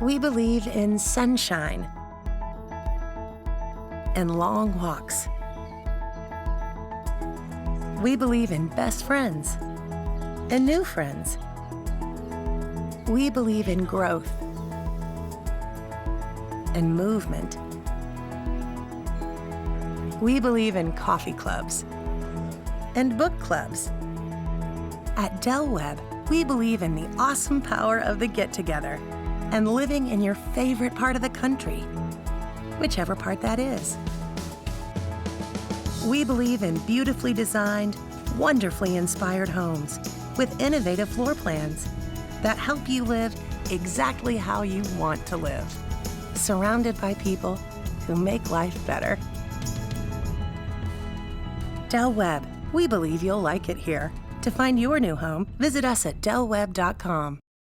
We believe in sunshine and long walks. We believe in best friends and new friends. We believe in growth and movement. We believe in coffee clubs and book clubs. At Webb, we believe in the awesome power of the get-together and living in your favorite part of the country, whichever part that is. We believe in beautifully designed, wonderfully inspired homes with innovative floor plans that help you live exactly how you want to live, surrounded by people who make life better. Webb, we believe you'll like it here. To find your new home, visit us at delwebb.com.